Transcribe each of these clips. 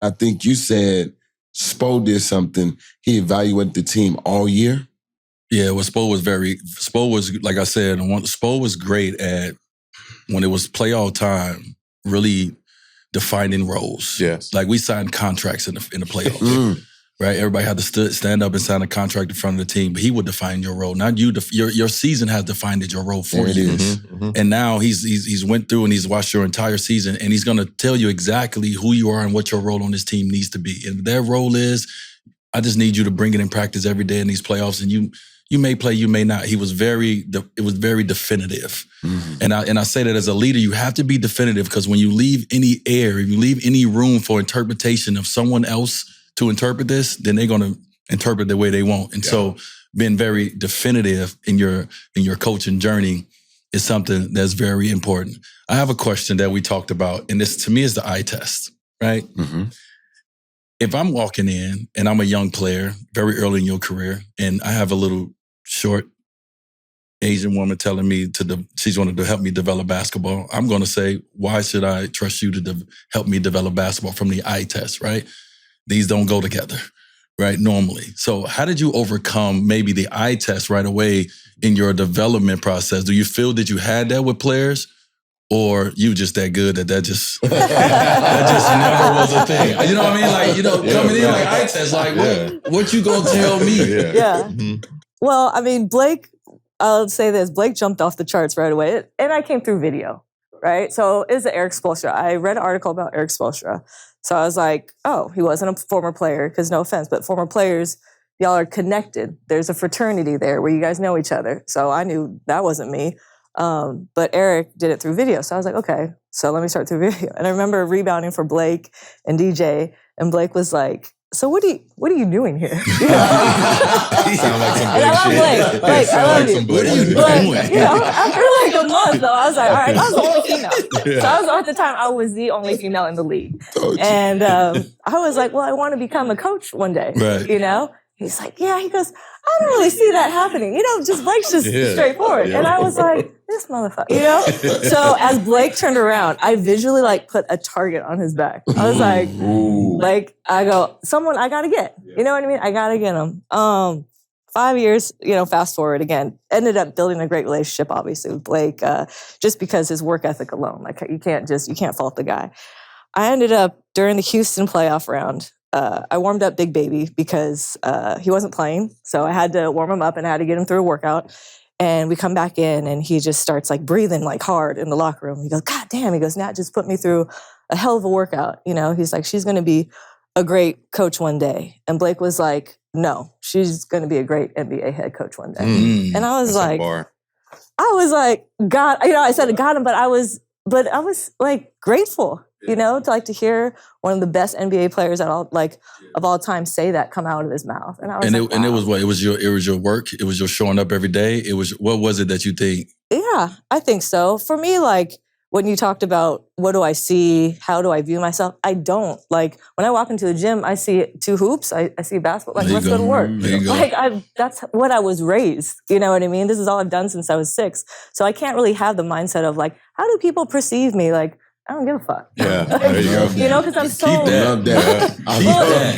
I think you said Spo did something. He evaluated the team all year. Yeah, well, Spo was, like I said, Spo was great at, when it was playoff time, really defining roles. Yes. Like we signed contracts in the playoffs. Right? Everybody had to stand up and sign a contract in front of the team, but he would define your role. Not you. Your season has defined your role for you. And now he's went through and he's watched your entire season, and he's going to tell you exactly who you are and what your role on this team needs to be. And their role is, I just need you to bring it in practice every day in these playoffs, and you may play, you may not. It was very definitive. And I say that as a leader, you have to be definitive, because when you leave any air, if you leave any room for interpretation of someone else to interpret this, then they're going to interpret the way they want. And so being very definitive in your coaching journey is something that's very important. I have a question that we talked about, and this to me is the eye test, right? If I'm walking in and I'm a young player, very early in your career, and I have a little short Asian woman telling me she's wanted to help me develop basketball, I'm going to say, why should I trust you to help me develop basketball from the eye test, right? These don't go together, right, normally. So how did you overcome maybe the eye test right away in your development process? Do you feel that you had that with players, or you just that good that just never was a thing? You know what I mean? Like, coming in like eye test, like, what you gonna tell me? Well, I mean, Blake, I'll say this, Blake jumped off the charts right away. And I came through video, right? So it's Eric Spoelstra. I read an article about Eric Spoelstra. So I was like, oh, he wasn't a former player, because no offense, but former players, y'all are connected. There's a fraternity there where you guys know each other. So I knew that wasn't me. But Eric did it through video. So I was like, okay, so let me start through video. And I remember rebounding for Blake and DJ, and Blake was like, so what are you doing here? You know? Sound like some and I love Blake. Blake, I love you. What are you doing? But, you know, after like a month though, I was like, all right, I was the only female. So I was, at the time, I was the only female in the league. And I was like, well, I want to become a coach one day, you know? He's like, yeah. He goes, I don't really see that happening. You know, just Blake's just straightforward. And I was like, this motherfucker, you know? So as Blake turned around, I visually like put a target on his back. I was like, like, I go, someone I got to get. You know what I mean? I got to get him. 5 years, you know, fast forward again, ended up building a great relationship, obviously, with Blake, just because his work ethic alone. Like, you can't fault the guy. I ended up, during the Houston playoff round, I warmed up Big Baby because he wasn't playing. So I had to warm him up and I had to get him through a workout. And we come back in and he just starts like breathing like hard in the locker room. He goes, God damn. He goes, Nat just put me through a hell of a workout. You know, he's like, she's going to be a great coach one day. And Blake was like, no, she's going to be a great NBA head coach one day. And I was like, God, you know, I said it got him, but I was like grateful. You know, to hear one of the best NBA players of all time say that come out of his mouth, and I was wow. And it was what? It was your work. It was your showing up every day. It was, what was it that you think? Yeah, I think so. For me, like when you talked about what do I see, how do I view myself, I don't. Like when I walk into the gym, I see 2 hoops, I see basketball. Like let's go to work. Like that's what I was raised. You know what I mean? This is all I've done since I was 6. So I can't really have the mindset of like, how do people perceive me? Like, I don't give a fuck. Yeah, there you go. You know, because I'm so... Love that.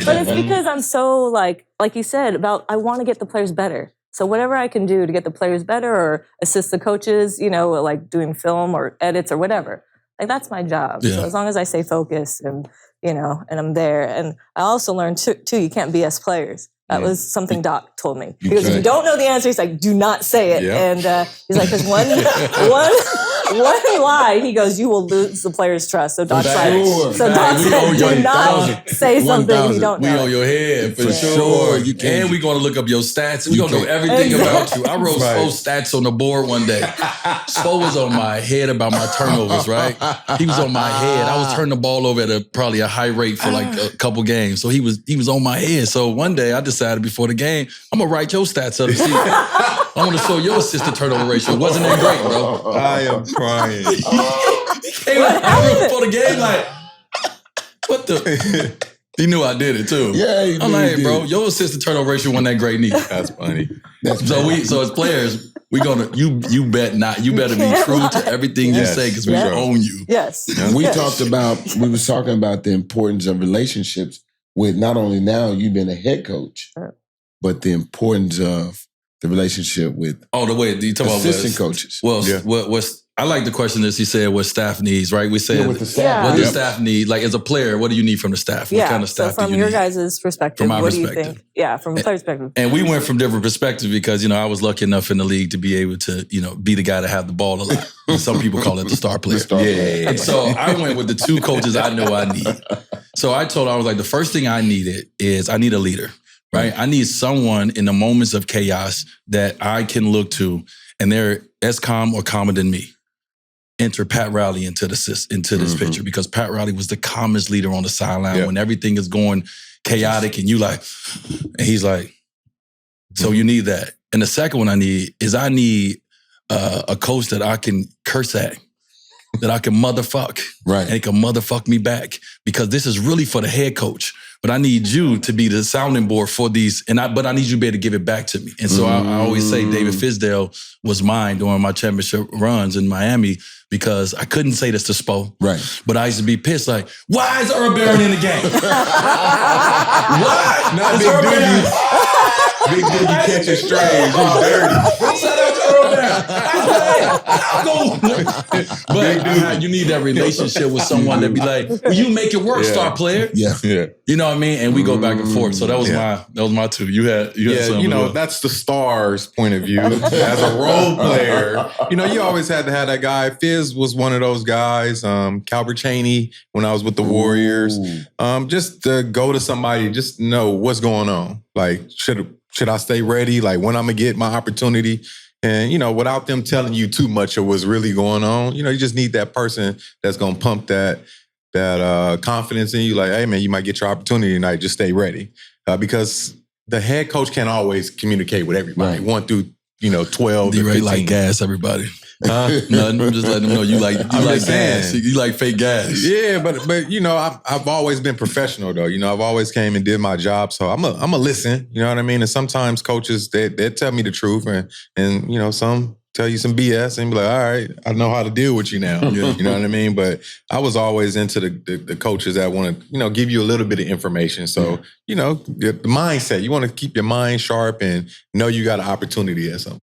But it's because I'm so, like you said, about I want to get the players better. So whatever I can do to get the players better or assist the coaches, you know, like doing film or edits or whatever, like that's my job. Yeah. So as long as I stay focused and, you know, and I'm there. And I also learned, too, you can't BS players. That was something Doc told me. Because if you don't know the answer, he's like, do not say it. Yeah. And he's like, because one lie, he goes, you will lose the player's trust. So Doc's like, Doc said, do not say something you don't know. We on your head, for sure. You can. And we're going to look up your stats. We're going to know everything about you. I wrote Spo's stats on the board one day. Spo was on my head about my turnovers, right? He was on my head. I was turning the ball over at probably a high rate for like a couple games. So he was on my head. So one day I decided before the game, I'm going to write your stats up. See, I want to show your assist to turnover ratio. Wasn't that great, bro? I am crying. He came out before the game like, what the? He knew I did it too. Yeah, I'm like, hey, bro, your assistant turnover ratio wasn't that great neither. That's funny. So as players, we gonna you better not. You better be true to everything you say because we own you. Yes. We was talking about the importance of relationships with not only now you've been a head coach, but the importance of the relationship with the way you talk assistant coaches. Well, what's I like the question is he said what staff needs, right? We said what the staff what does staff need? Like as a player, what do you need from the staff? What kind of staff so from do you your need? guys' perspective, From my what do perspective. you think? Yeah, from a player perspective. And we went from different perspectives because, I was lucky enough in the league to be able to, be the guy to have the ball a lot. And some people call it the star player. player. And so I went with the two coaches I know I need. So I was like, the first thing I needed is I need a leader, right? I need someone in the moments of chaos that I can look to and they're as calm or calmer than me. Enter Pat Riley into this picture because Pat Riley was the calmest leader on the sideline when everything is going chaotic and and he's like, so you need that. And the second one I need a coach that I can curse at, that I can motherfuck. Right. And he can motherfuck me back because this is really for the head coach. But I need you to be the sounding board for these, but I need you to be able to give it back to me. And so I always say David Fisdale was mine during my championship runs in Miami because I couldn't say this to Spo. Right. But I used to be pissed like, why is Earl Barron in the game? Why? Not is Big Earl Barron? Big Diggy catching strays. You dirty. Shout out to Earl Barron. You need that relationship with someone that be like, well, you make it work, star player. Yeah. You know what I mean? And we go back and forth. So that was my two. You had something. That's the star's point of view. As a role player, you always had to have that guy. Fizz was one of those guys. Calbert Chaney, when I was with the Warriors. Just to go to somebody, just know what's going on. Like, should I stay ready? Like, when I'm going to get my opportunity? And, without them telling you too much of what's really going on, you just need that person that's going to pump that confidence in you. Like, hey, man, you might get your opportunity tonight. Just stay ready. Because the head coach can't always communicate with everybody. Right. 1 through, 12 D to Wright 15. like gas, everybody. Nothing. I'm just letting them know you like gas. You like fake gas. Yeah, but I've always been professional though. I've always came and did my job, so I'm a listen. You know what I mean? And sometimes coaches they tell me the truth, and some tell you some BS, and be like, all right, I know how to deal with you now. You know what I mean? But I was always into the coaches that want to give you a little bit of information. So the mindset, you want to keep your mind sharp and know you got an opportunity at something.